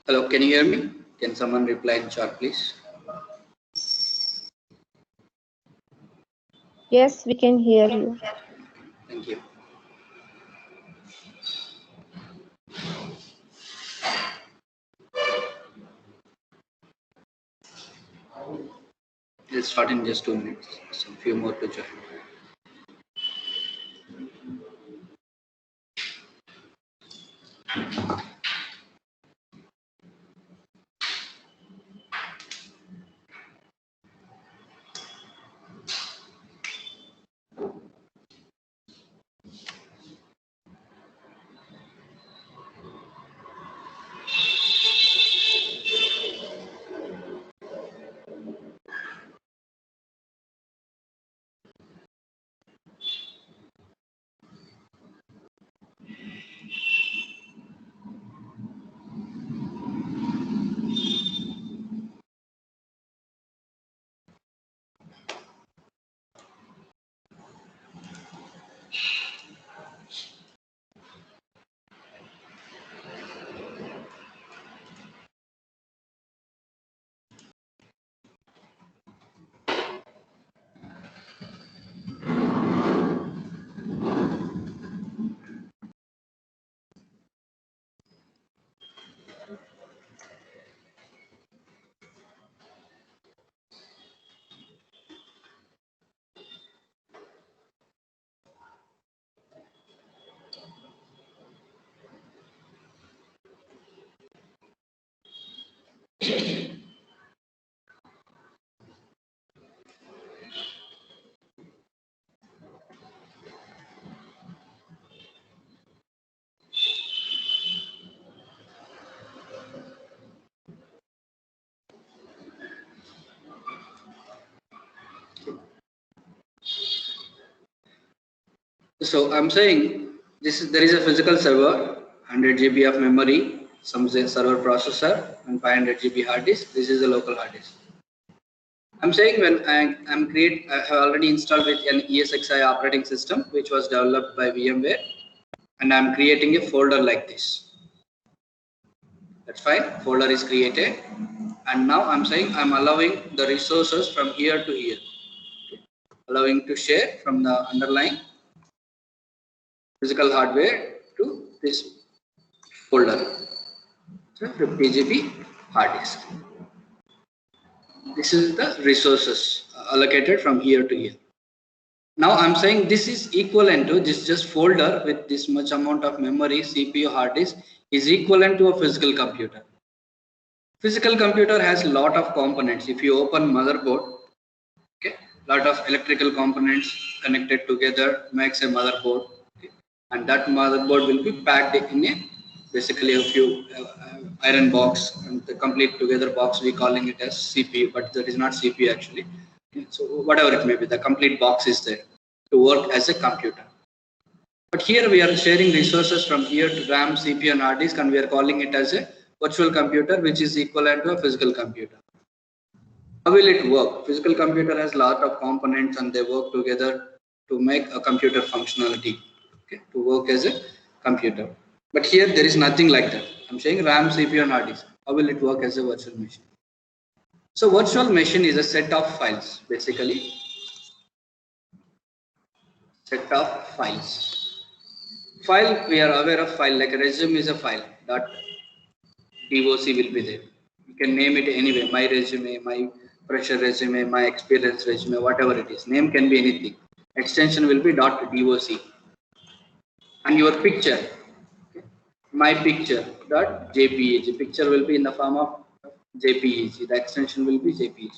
Hello, can you hear me? Can someone reply in chat, please? Yes, we can hear you. Thank you. We'll start in just 2 minutes. So, a few more to join. So I'm saying there is a physical server, 100 GB of memory, some server processor, and 500 GB hard disk. This is a local hard disk. I'm saying when I have already installed with an ESXi operating system, which was developed by VMware, and I'm creating a folder like this. That's fine. Folder is created, and now I'm saying I'm allowing the resources from here to here, allowing to share from the underlying physical hardware to this folder. So 50 GB hard disk. This is the resources allocated from here to here. Now I'm saying this is equivalent to this just folder with this much amount of memory, CPU, hard disk is equivalent to a physical computer. Physical computer has a lot of components. If you open motherboard, okay, lot of electrical components connected together makes a motherboard, okay, and that motherboard will be packed in a basically a few iron box, and the complete together box we calling it as CPU, but that is not CPU actually. So whatever it may be, the complete box is there to work as a computer. But here we are sharing resources from here to RAM, CPU and hard disk, and we are calling it as a virtual computer, which is equivalent to a physical computer. How will it work? Physical computer has a lot of components and they work together to make a computer functionality, okay, to work as a computer. But here there is nothing like that. I'm saying RAM, CPU and hard disk. How will it work as a virtual machine? So virtual machine is a set of files, basically. Set of files. File, we are aware of file, like a resume is a file. .doc will be there. You can name it anyway. My resume, my fresher resume, my experience resume, whatever it is. Name can be anything. Extension will be .doc. And your picture, okay, my picture .jpeg. Picture will be in the form of JPEG. The extension will be JPEG.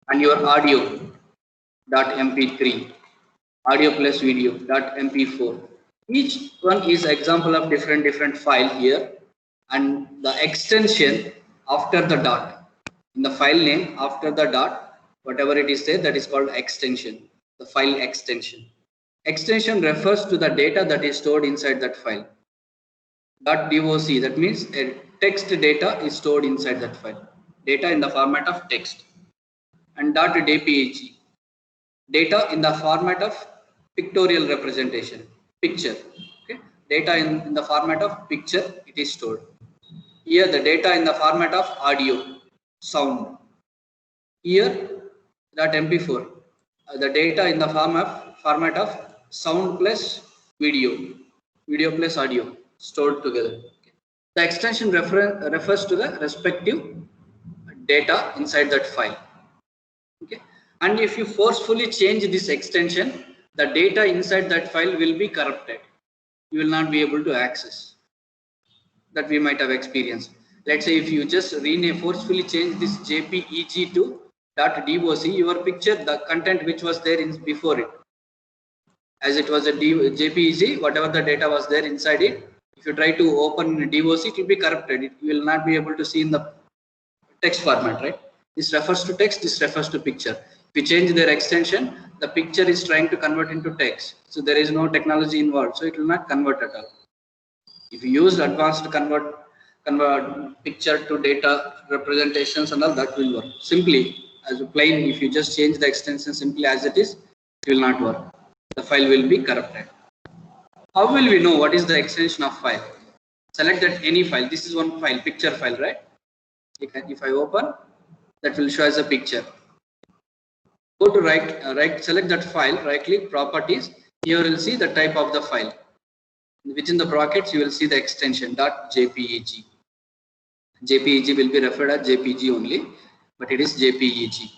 And your audio .mp3. Audio plus video .mp4. Each one is example of different file here, and the extension after the dot in the file name after the dot, whatever it is there, that is called extension. The file extension. Extension refers to the data that is stored inside that file. .doc, that means a text data is stored inside that file. Data in the format of text. And .jpeg, data in the format of pictorial representation, picture. Okay, data in the format of picture, it is stored. Here the data in the format of audio, sound. Here that MP4, the data in the format of sound plus video, video plus audio stored together. The extension refers to the respective data inside that file. Okay, and if you forcefully change this extension, the data inside that file will be corrupted. You will not be able to access. That we might have experienced. Let's say if you just forcefully change this JPEG to .doc, your picture, the content which was there in before it, as it was a JPEG, whatever the data was there inside it, if you try to open DOC, it will be corrupted. You will not be able to see in the text format, right? This refers to text, this refers to picture. If you change their extension, the picture is trying to convert into text. So there is no technology involved, so it will not convert at all. If you use advanced convert picture to data representations and all, that will work. Simply as a plain, if you just change the extension simply as it is, it will not work. The file will be corrupted. How will we know what is the extension of file? Select that any file. This is one file, picture file, right? If I open, that will show as a picture. Go to right, select that file, right click, properties. Here you will see the type of the file. Within the brackets, you will see the extension .jpeg. JPEG will be referred as JPG only, but it is JPEG.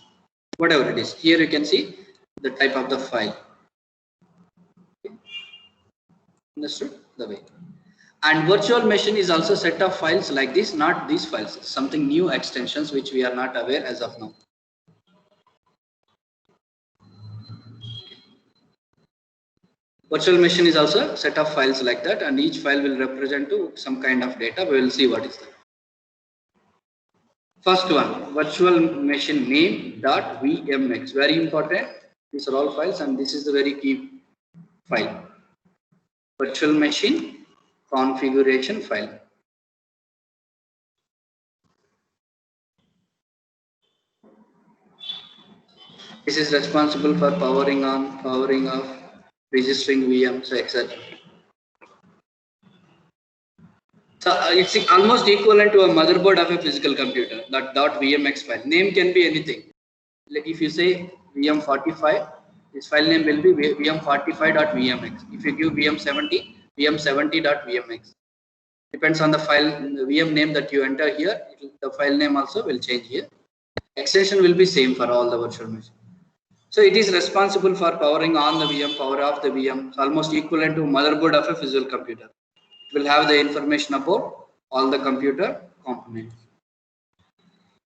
Whatever it is, here you can see the type of the file. Okay. Understood the way. And virtual machine is also a set of files like this, not these files, something new extensions which we are not aware as of now. Virtual machine is also a set of files like that, and each file will represent to some kind of data. We will see what is that. First one, virtual machine name.vmx. Very important. These are all files, and this is the very key file. Virtual machine configuration file. This is responsible for powering on, powering off, registering VMs, etc. So it's almost equivalent to a motherboard of a physical computer. That .vmx file name can be anything. Like if you say VM45, this file name will be VM45.vmx. If you give VM70, VM70.vmx. Depends on the file, the VM name that you enter here. The file name also will change here. Extension will be same for all the virtual machines. So it is responsible for powering on the VM, power off the VM. It's almost equivalent to motherboard of a physical computer. It will have the information about all the computer components.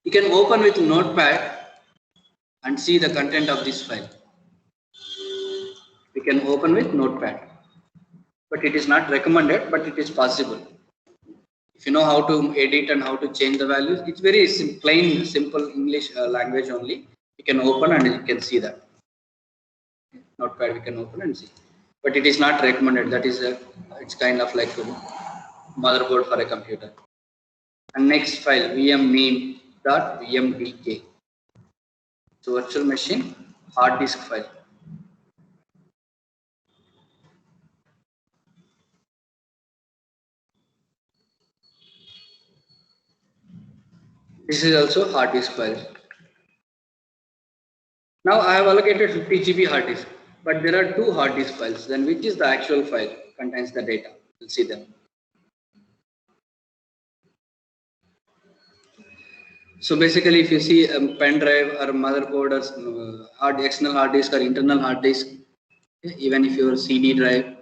You can open with Notepad and see the content of this file. We can open with Notepad, but it is not recommended, but it is possible. If you know how to edit and how to change the values, it's very plain, simple English language only. You can open and you can see that. Notepad we can open and see, but it is not recommended. That is it's kind of like a motherboard for a computer. And next file, vmname.vmdk. So virtual machine hard disk file. This is also hard disk file. Now I have allocated 50 GB hard disk, but there are two hard disk files. Then which is the actual file contains the data? We'll see them. So basically, if you see a pen drive or motherboard or external hard disk or internal hard disk, even if your CD drive,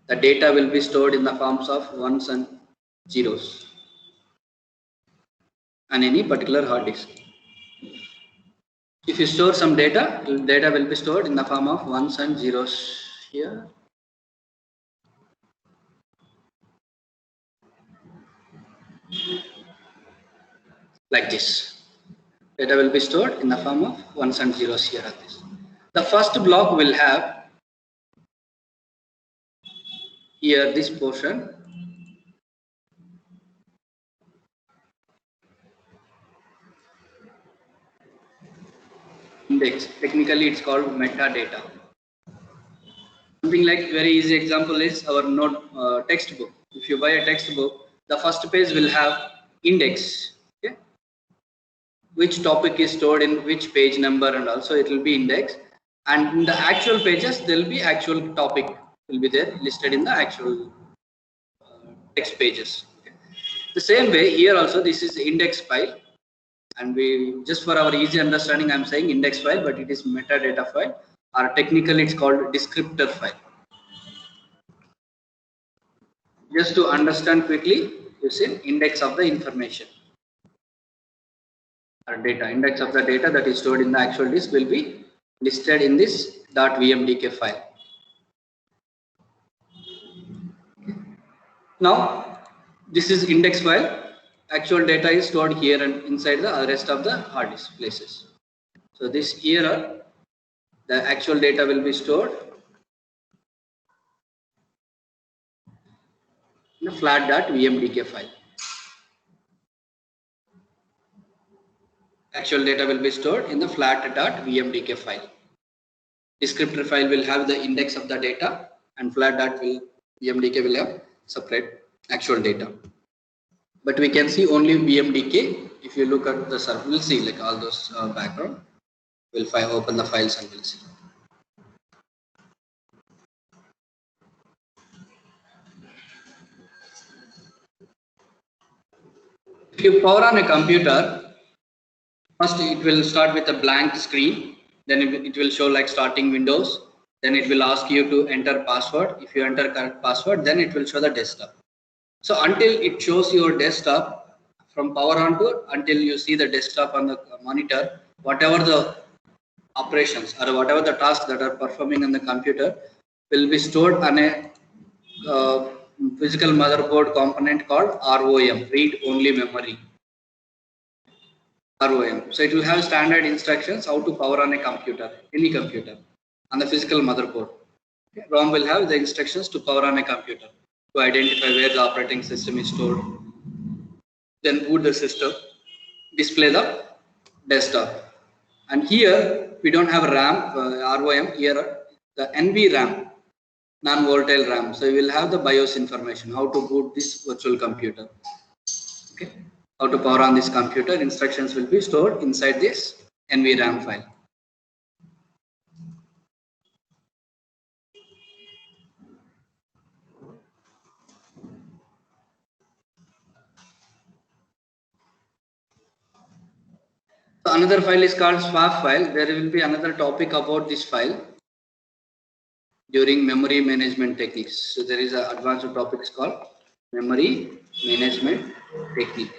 the data will be stored in the forms of ones and zeros on any particular hard disk. If you store some data, data will be stored in the form of ones and zeros here. Like this. Data will be stored in the form of ones and zeros here at this. The first block will have here this portion. Index. Technically it's called metadata. Something like very easy example is our textbook. If you buy a textbook, the first page will have index. Okay, which topic is stored in which page number, and also it will be index. And in the actual pages, there will be actual topic will be there listed in the actual text pages. Okay. The same way here also, this is index file, and we just for our easy understanding, I'm saying index file, but it is metadata file, or technically it's called descriptor file. Just to understand quickly, you see index of the information or data. Index of the data that is stored in the actual disk will be listed in this .vmdk file. Now this is index file. Actual data is stored here and inside the rest of the hard disk places. So this here, the actual data will be stored in a flat.vmdk file. Actual data will be stored in the flat.vmdk file. Descriptor file will have the index of the data, and flat.vmdk will have separate actual data. But we can see only VMDK. If you look at the server, we'll see like all those background. We'll open the files and we'll see. If you power on a computer, first it will start with a blank screen. Then it will show like starting Windows. Then it will ask you to enter password. If you enter correct password, then it will show the desktop. So until it shows your desktop, from power on to until you see the desktop on the monitor, whatever the operations or whatever the tasks that are performing on the computer will be stored on a physical motherboard component called ROM, read only memory. ROM. So it will have standard instructions how to power on a computer, any computer, on the physical motherboard. Okay. ROM will have the instructions to power on a computer, to identify where the operating system is stored. Then boot the system, display the desktop. And here we don't have RAM, ROM, here the NVRAM, non-volatile RAM. So we will have the BIOS information, how to boot this virtual computer. Okay. How to power on this computer, instructions will be stored inside this NVRAM file. So another file is called swap file. There will be another topic about this file during memory management techniques. So there is an advanced topic called memory management technique.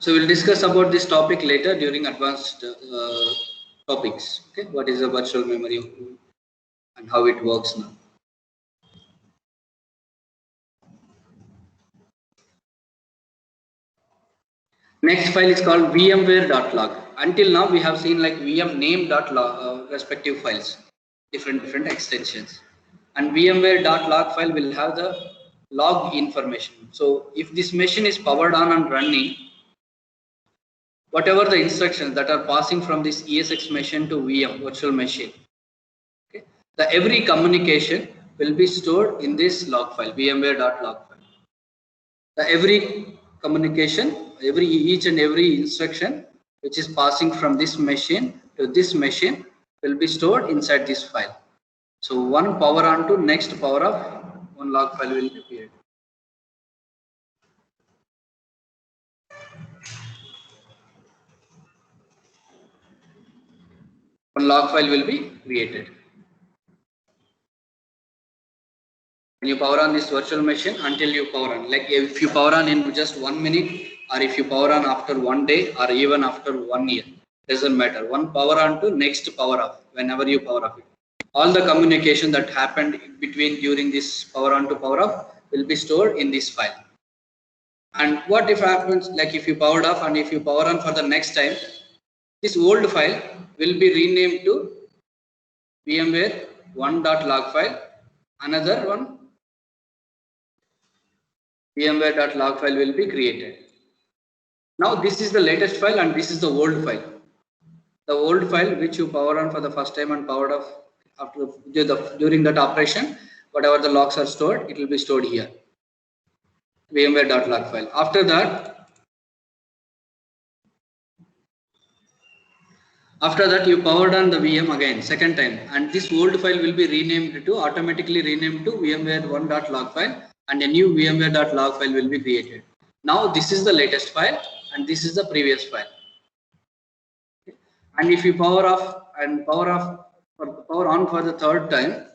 So we'll discuss about this topic later during advanced topics. Okay, what is a virtual memory and how it works now. Next file is called vmware.log. Until now we have seen like vmname.log respective files, different extensions, and vmware.log file will have the log information. So if this machine is powered on and running, whatever the instructions that are passing from this ESX machine to VM virtual machine, okay, the every communication will be stored in this log file, vmware.log file. The every communication, each and every instruction which is passing from this machine to this machine will be stored inside this file. So one power on to next power off, one log file will be created. One log file will be created. When you power on this virtual machine, until you power on, like if you power on in just 1 minute, or if you power on after 1 day, or even after 1 year, doesn't matter. One power on to next power off, whenever you power off it. All the communication that happened between during this power on to power off will be stored in this file. And what if happens, like if you powered off and if you power on for the next time, this old file will be renamed to VMware 1.log file, another one VMware.log file will be created. Now this is the latest file and this is the old file. the old file which you power on for the first time and powered off after during that operation, whatever the logs are stored, it will be stored here, VMware.log file. After that you powered on the VM again second time, and this old file will be automatically renamed to VMware1.log file, and a new VMware.log file will be created. Now this is the latest file and this is the previous file. And if you power on for the third time,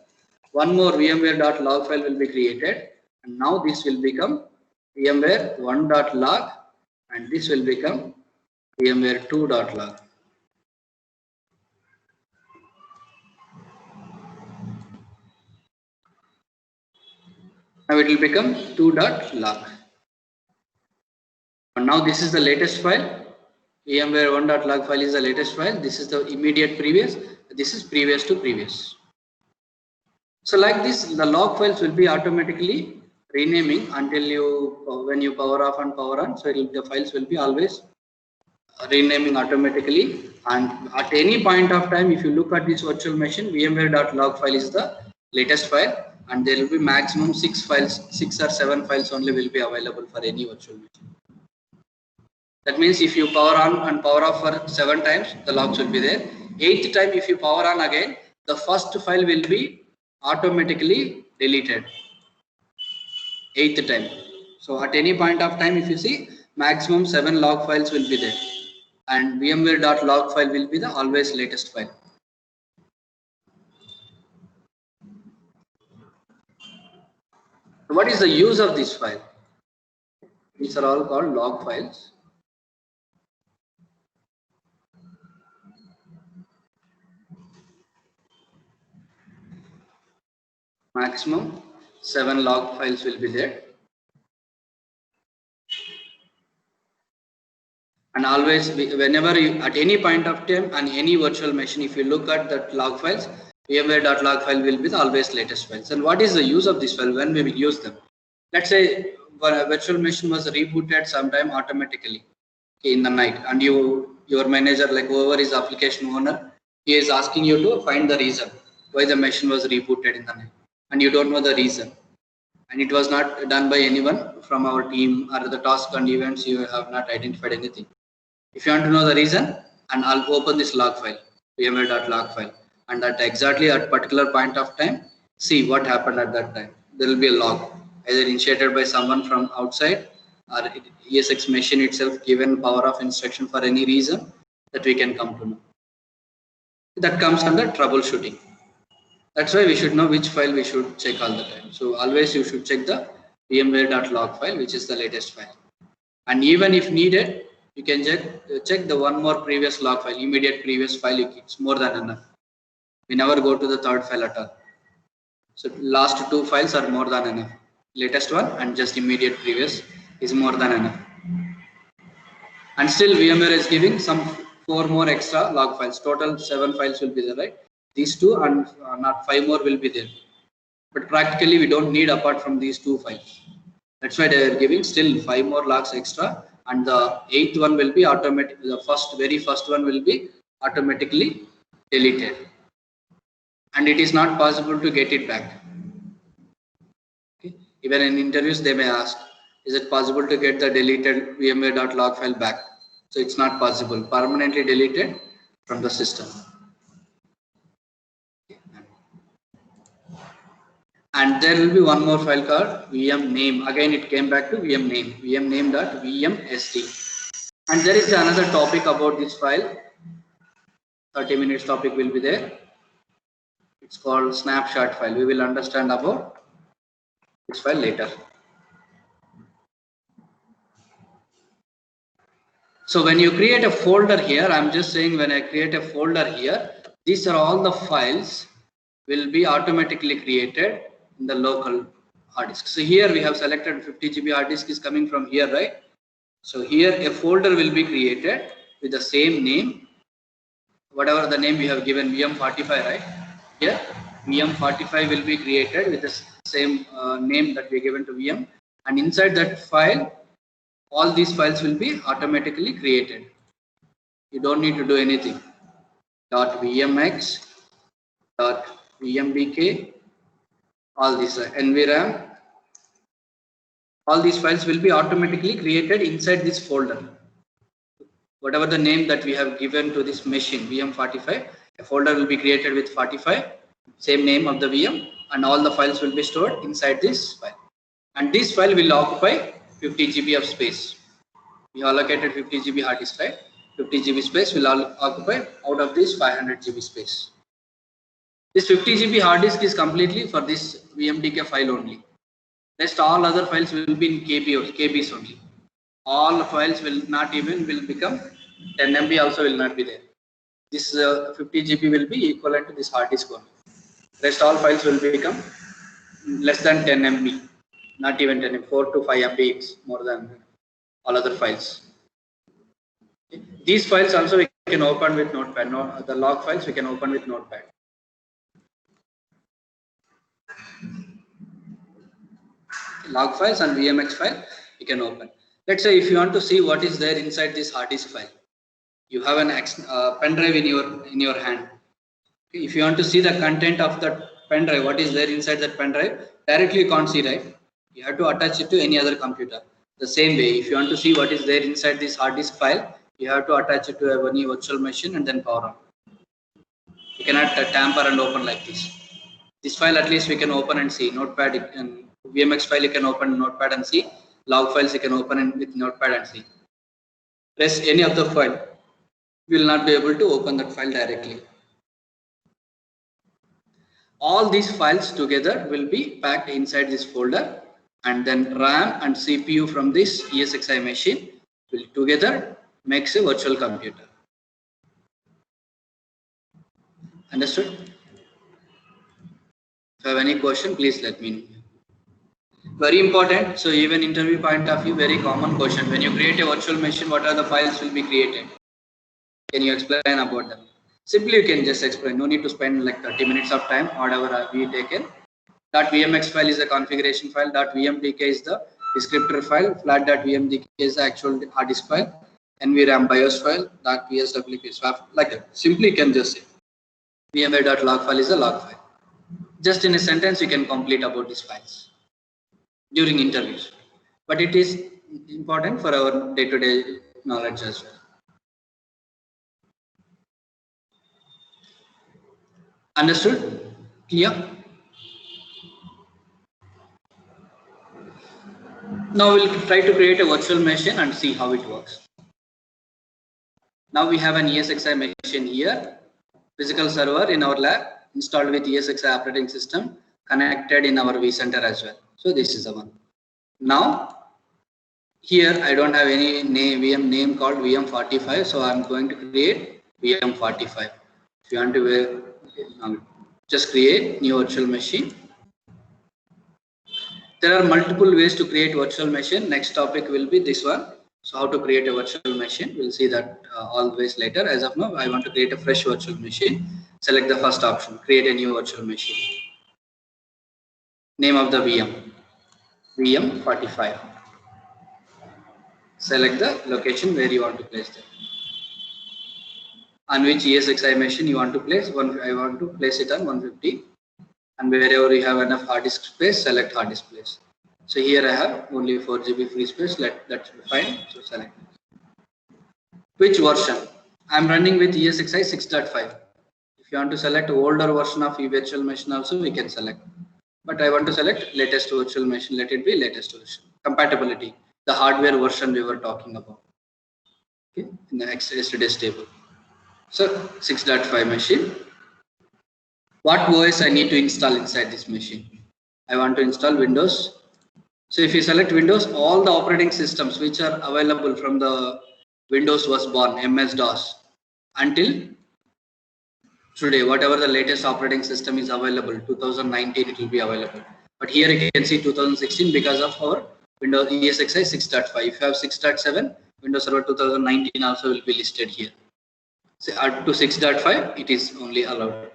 one more VMware.log file will be created, and now this will become VMware1.log and this will become VMware2.log. Now it will become 2.log. And now this is the latest file. VMware1.log file is the latest file. This is the immediate previous. This is previous to previous. So like this, the log files will be automatically renaming until when you power off and power on. So the files will be always renaming automatically. And at any point of time, if you look at this virtual machine, VMware.log file is the latest file, and there will be maximum 6 or 7 files only will be available for any virtual machine. That means if you power on and power off for 7 times, the logs will be there. 8th time, if you power on again, the first file will be automatically deleted. 8th time. So at any point of time, if you see, maximum 7 log files will be there, and VMware.log file will be the always latest file. What is the use of this file? These are all called log files. Maximum 7 log files will be there, and always whenever you at any point of time on any virtual machine, if you look at that log files, VMware.log file will be the always latest files. And what is the use of this file when we will use them? Let's say a virtual machine was rebooted sometime automatically in the night, and your manager, like whoever is application owner, he is asking you to find the reason why the machine was rebooted in the night, and you don't know the reason, and it was not done by anyone from our team, or the task and events you have not identified anything. If you want to know the reason, and I'll open this log file, VMware.log file, and at exactly at particular point of time, see what happened at that time. There will be a log either initiated by someone from outside, or ESX machine itself given power off instruction for any reason that we can come to know. That comes under troubleshooting. That's why we should know which file we should check all the time. So always you should check the VMware.log file, which is the latest file. And even if needed, you can check the one more previous log file, immediate previous file. It's more than enough. We never go to the third file at all. So last 2 files are more than enough. Latest one and just immediate previous is more than enough. And still VMware is giving some 4 more extra log files. Total 7 files will be there, right? These 2 and not 5 more will be there. But practically we don't need apart from these 2 files. That's why they are giving still 5 more logs extra, and the 8th one will be automatic. The very first one will be automatically deleted, and it is not possible to get it back. Okay. Even in interviews they may ask, is it possible to get the deleted VMware.log file back? So it's not possible, permanently deleted from the system. And there will be one more file called VM name. Again, it came back to VM name, vmname.vmsd. And there is another topic about this file. 30 minutes topic will be there. It's called snapshot file. We will understand about this file later. So when you create a folder here, I'm just saying when I create a folder here, these are all the files will be automatically created in the local hard disk. So here we have selected 50 GB hard disk is coming from here, right? So here a folder will be created with the same name, whatever the name we have given, VM45, right? Here VM45 will be created with the same name that we given to VM, and inside that file all these files will be automatically created. You don't need to do anything. dot vmx dot vmbk, all these nvram, all these files will be automatically created inside this folder. Whatever the name that we have given to this machine VM45, a folder will be created with 45, same name of the VM, and all the files will be stored inside this file. And this file will occupy 50 GB of space. We allocated 50 GB hard disk, right? 50 GB space will occupy out of this 500 GB space. This 50 GB hard disk is completely for this VMDK file only. Rest all other files will be in KBs only. All files will not even will become 10 MB also will not be there. This 50 GB will be equivalent to this hard disk only. Rest all files will become less than 10 MB, not even 10 MB, 4 to 5 MB more than all other files. Okay. These files also we can open with Notepad. The log files we can open with Notepad. Log files and VMX file you can open. Let's say if you want to see what is there inside this hard disk file, you have an pen drive in your hand. Okay. If you want to see the content of that pen drive, what is there inside that pen drive, directly you can't see, right? You have to attach it to any other computer. The same way, if you want to see what is there inside this hard disk file, you have to attach it to any virtual machine and then power on. You cannot tamper and open like this. This file at least we can open and see. Notepad and VMX file you can open in Notepad and see. Log files you can open with Notepad and see. Press any of the file, you will not be able to open that file directly. All these files together will be packed inside this folder, and then RAM and CPU from this ESXi machine will together makes a virtual computer. Understood? If you have any question, please let me know. Very important. So even interview point of view, very common question. When you create a virtual machine, what are the files will be created? Can you explain about them? Simply you can just explain. No need to spend like 30 minutes of time, whatever we taken. .vmx file is the configuration file. .vmdk is the descriptor file. Flat.vmdk is the actual hard disk file. NVRAM BIOS file. .pswk swap, like that. Simply you can just say. VMware.log file is a log file. Just in a sentence you can complete about these files during interviews. But it is important for our day-to-day knowledge as well. Understood? Clear? Now we'll try to create a virtual machine and see how it works. Now we have an ESXi machine here, physical server in our lab, installed with ESXi operating system, connected in our vCenter as well. So this is the one. Now here I don't have any VM name called VM45, so I'm going to create VM45. If you want to just create new virtual machine. There are multiple ways to create virtual machine. Next topic will be this one. So how to create a virtual machine. We'll see that always later. As of now, I want to create a fresh virtual machine. Select the first option, create a new virtual machine. Name of the VM, VM45. Select the location where you want to place it. On which ESXi machine you want to place. I want to place it on 150. And wherever you have enough hard disk space, select hard disk place. So here I have only 4 GB free space. That's fine. So select. Which version? I'm running with ESXi 6.5. If you want to select older version of virtual machine also, we can select. But I want to select latest virtual machine. Let it be latest version. Compatibility, the hardware version we were talking about. Okay, in the yesterday's table. So 6.5 machine. What OS I need to install inside this machine? I want to install Windows. So if you select Windows, all the operating systems which are available from the Windows was born, MS-DOS, until today, whatever the latest operating system is available, 2019 it will be available. But here you can see 2016 because of our Windows ESXi 6.5. If you have 6.7, Windows Server 2019 also will be listed here. So up to 6.5, it is only allowed.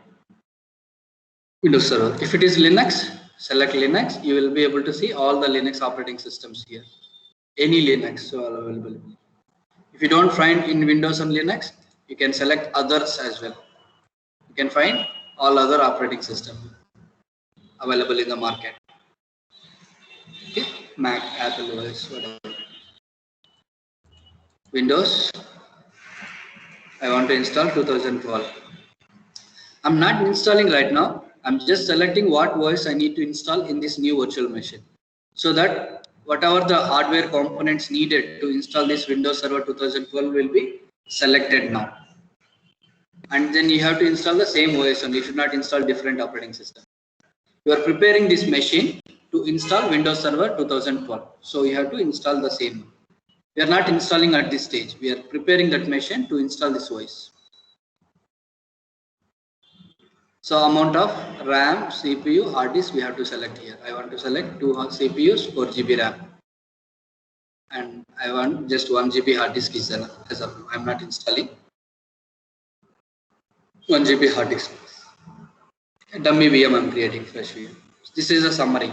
Windows Server. If it is Linux, select Linux. You will be able to see all the Linux operating systems here. Any Linux, so all available. If you don't find in Windows and Linux, you can select others as well. You can find all other operating system available in the market. Okay, Mac, Apple OS, whatever. Windows, I want to install 2012. I'm not installing right now. I'm just selecting what OS I need to install in this new virtual machine, so that whatever the hardware components needed to install this Windows Server 2012 will be selected now. And then you have to install the same OS only. You should not install different operating system. You are preparing this machine to install Windows Server 2012. So you have to install the same. We are not installing at this stage. We are preparing that machine to install this OS. So amount of RAM, CPU, hard disk we have to select here. I want to select 2 CPUs, 4 GB RAM. And I want just 1 GB hard disk is enough as of now. I'm not installing 1 GB hard disk. A dummy VM I'm creating, fresh VM. This is a summary.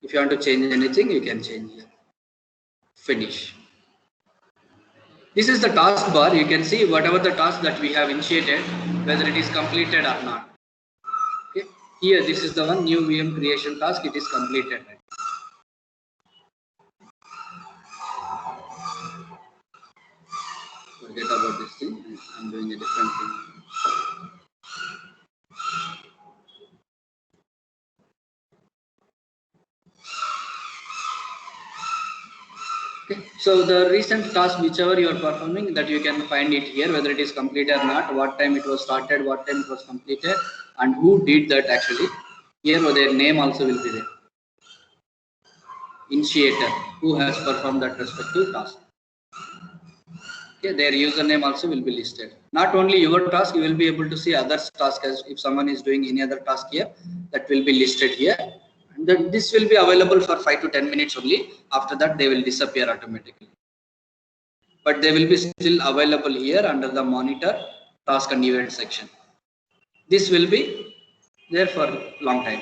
If you want to change anything, you can change here. Finish. This is the task bar. You can see whatever the task that we have initiated, whether it is completed or not. Okay. Here, this is the one new VM creation task. It is completed. Forget about this thing. I'm doing a different thing. Okay. So the recent task, whichever you are performing, that you can find it here, whether it is completed or not, what time it was started, what time it was completed, and who did that actually. Here, their name also will be there. Initiator, who has performed that respective task. Okay, their username also will be listed. Not only your task, you will be able to see others' task. As if someone is doing any other task here, that will be listed here. And then this will be available for 5 to 10 minutes only. After that, they will disappear automatically. But they will be still available here under the monitor, task and event section. This will be there for a long time.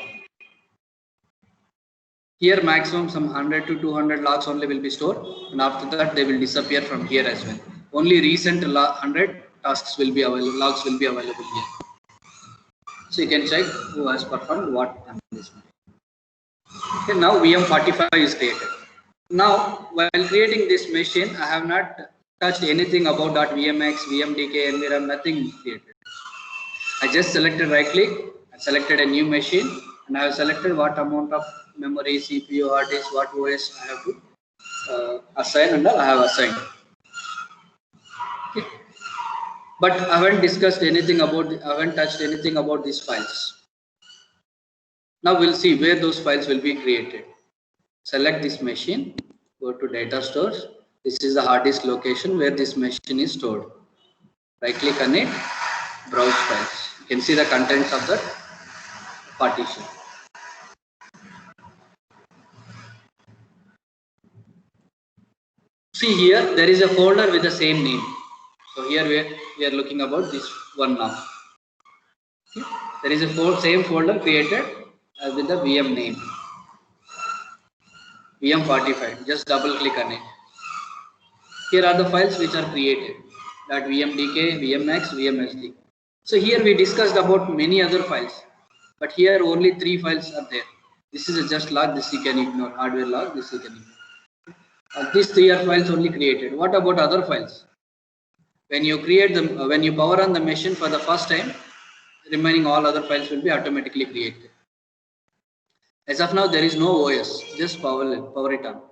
Here maximum some 100 to 200 logs only will be stored, and after that they will disappear from here as well. Only recent 100 tasks will be available, logs will be available here. So you can check who has performed what on this one. Okay, now VM45 is created. Now while creating this machine, I have not touched anything about .vmx, vmdk, nvram, nothing created. I just selected right click, I selected a new machine, and I have selected what amount of memory, CPU, hard disk, what OS I have to assign, and I have assigned. Okay. But I haven't discussed anything about, I haven't touched anything about these files. Now we'll see where those files will be created. Select this machine, go to data stores. This is the hard disk location where this machine is stored. Right click on it, browse files. You can see the contents of the partition. See here, there is a folder with the same name. So here we are looking about this one now. Okay. There is a same folder created with the VM name. VM45. Just double click on it. Here are the files which are created. That VMDK, VMX, VMSD. So here we discussed about many other files, but here only 3 files are there. This is a just log. This you can ignore. Hardware log. This you can ignore. These 3 are files only created. What about other files? When you create them, when you power on the machine for the first time, remaining all other files will be automatically created. As of now, there is no OS. Just power it on.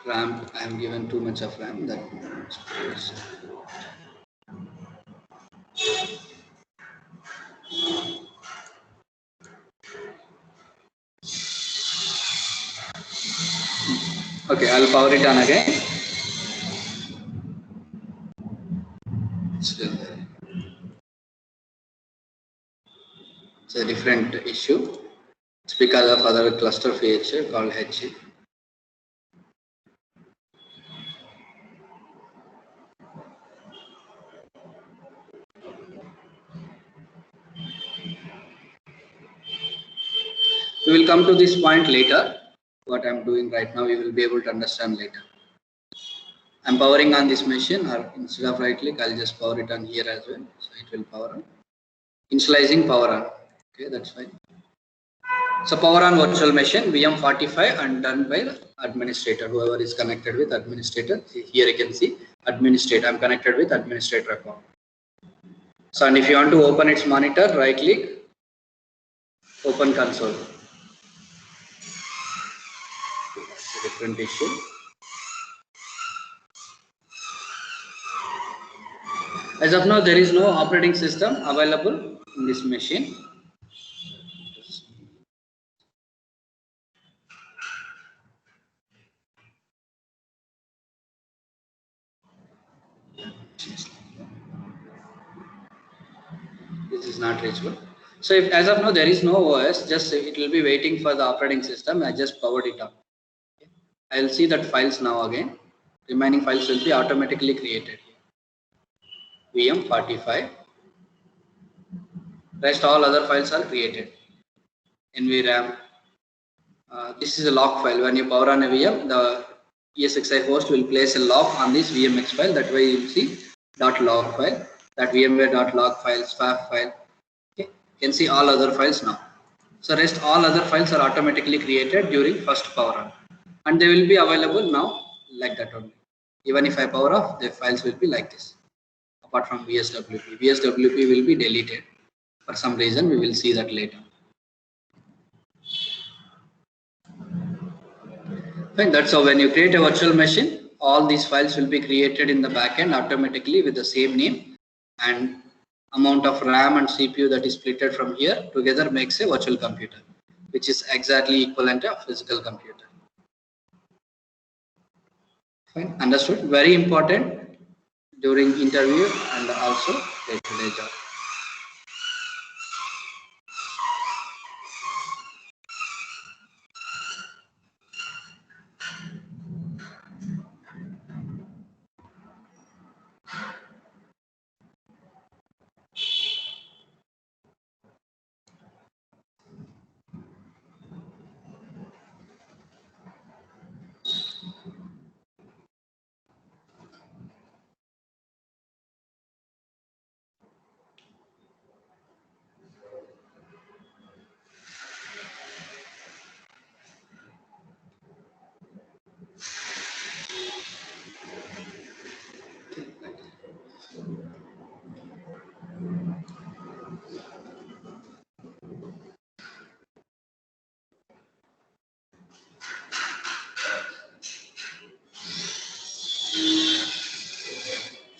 RAM, I have given too much of RAM. That okay, I'll power it on again. Still there. It's a different issue. It's because of other cluster feature called HE. We will come to this point later. What I'm doing right now, you will be able to understand later. I'm powering on this machine, or instead of right click, I'll just power it on here as well. So it will power on. Initializing power on. Okay, that's fine. So power on virtual machine VM45 and done by the administrator, whoever is connected with administrator. Here you can see administrator. I'm connected with administrator account. So and if you want to open its monitor, right click, open console. Different issue. As of now, there is no operating system available in this machine. This is not reachable. So if as of now there is no OS, just it will be waiting for the operating system. I just powered it up. I will see that files now again. Remaining files will be automatically created here. VM45. Rest all other files are created. NVRAM. This is a log file. When you power on a VM, the ESXi host will place a log on this VMX file. That way you will see .log file, that VMware.log file, swap file. Okay, you can see all other files now. So rest all other files are automatically created during first power on, and they will be available now like that only. Even if I power off, the files will be like this. Apart from VSWP, VSWP will be deleted for some reason. We will see that later. Fine. That's how when you create a virtual machine, all these files will be created in the backend automatically with the same name, and amount of RAM and CPU that is splitted from here together makes a virtual computer, which is exactly equivalent to a physical computer. Fine. Understood. Very important during interview and also day-to-day job.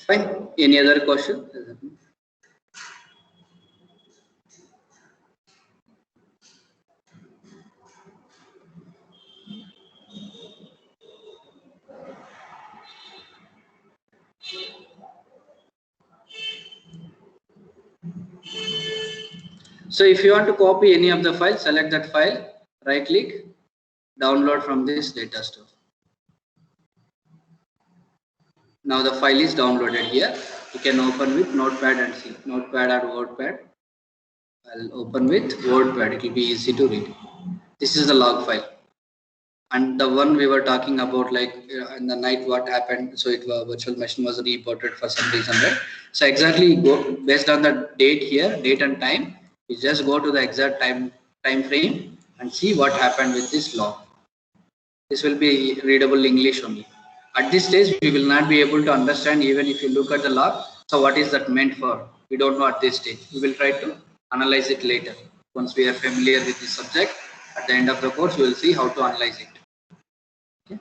Fine. Any other question? So if you want to copy any of the files, select that file, right click, download from this data store. Now the file is downloaded here. You can open with Notepad and see. Notepad or WordPad. I'll open with WordPad. It will be easy to read. This is the log file. And the one we were talking about, like in the night, what happened? So it was virtual machine was reported for some reason, right? So exactly go based on the date here, date and time. You just go to the exact time frame and see what happened with this log. This will be readable English only. At this stage, we will not be able to understand even if you look at the log. So what is that meant for? We don't know at this stage. We will try to analyze it later. Once we are familiar with the subject, at the end of the course, we will see how to analyze it. Okay.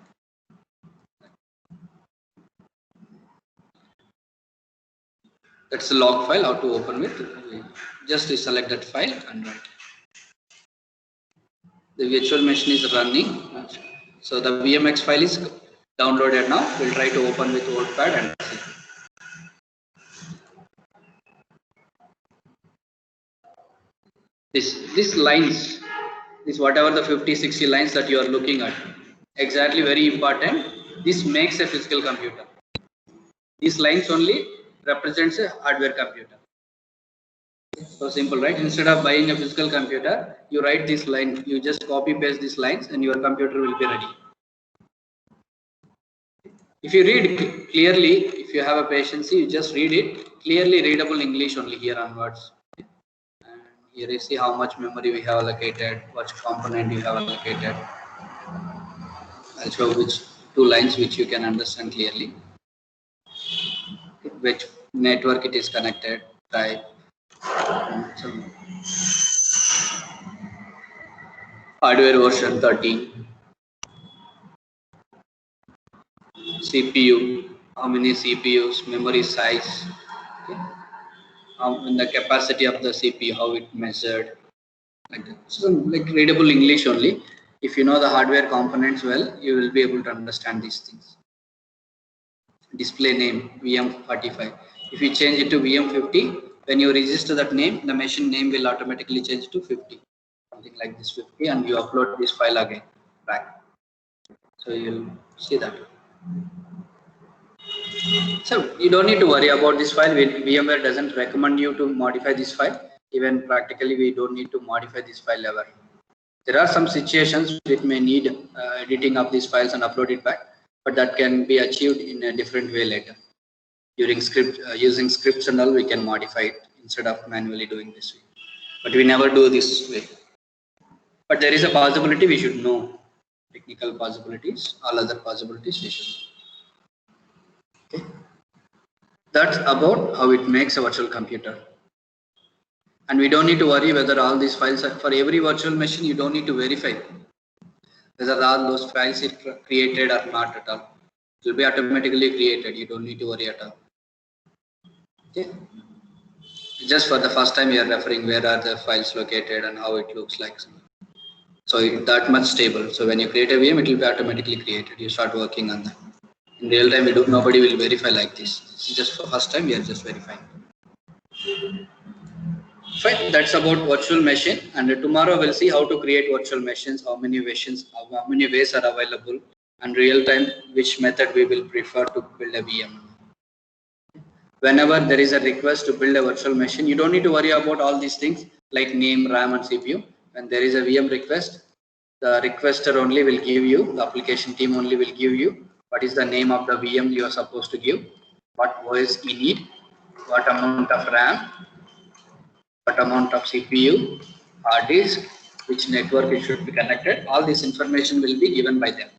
That's the log file, how to open with. Just select that file and write. The virtual machine is running. So the VMX file is downloaded now. We'll try to open with WordPad and see. This lines, this whatever the 50-60 lines that you are looking at, exactly very important. This makes a physical computer. These lines only represents a hardware computer. So simple, right? Instead of buying a physical computer, you write this line, you just copy paste these lines and your computer will be ready. If you read clearly, if you have a patience, you just read it clearly, readable English only here onwards. And here you see how much memory we have allocated, what component you have allocated. I'll show which two lines which you can understand clearly. Which network it is connected, type. So, hardware version 13. CPU, how many CPUs, memory size, okay. And the capacity of the CPU, how it measured, like that. So like readable English only. If you know the hardware components well, you will be able to understand these things. Display name VM45. If you change it to VM50, when you register that name, the machine name will automatically change to 50, something like this 50, and you upload this file again back. So you'll see that. So you don't need to worry about this file. VMware doesn't recommend you to modify this file. Even practically, we don't need to modify this file ever. There are some situations which may need editing of these files and upload it back, but that can be achieved in a different way later. During script, using scripts and all, we can modify it instead of manually doing this way. But we never do this way. But there is a possibility we should know. Technical possibilities, all other possibilities we should know. Okay. That's about how it makes a virtual computer. And we don't need to worry whether all these files are for every virtual machine. You don't need to verify whether all those files are created or not at all. It will be automatically created. You don't need to worry at all. Okay. Just for the first time, you are referring where are the files located and how it looks like. So it's that much stable. So when you create a VM, it will be automatically created. You start working on that. In real time, nobody will verify like this. This is just for first time, we are just verifying. Fine, that's about virtual machine. And tomorrow we'll see how to create virtual machines, how many ways are available, and real time which method we will prefer to build a VM. Whenever there is a request to build a virtual machine, you don't need to worry about all these things like name, RAM, and CPU. When there is a VM request, the requester only will give you, the application team only will give you what is the name of the VM you are supposed to give, what OS you need, what amount of RAM, what amount of CPU, hard disk, which network it should be connected. All this information will be given by them.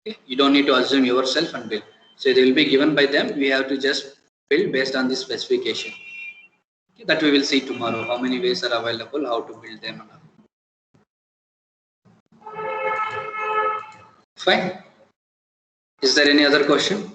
Okay? You don't need to assume yourself and build. So they will be given by them. We have to just build based on this specification. Okay? That we will see tomorrow. How many ways are available, how to build them. Fine. Is there any other question?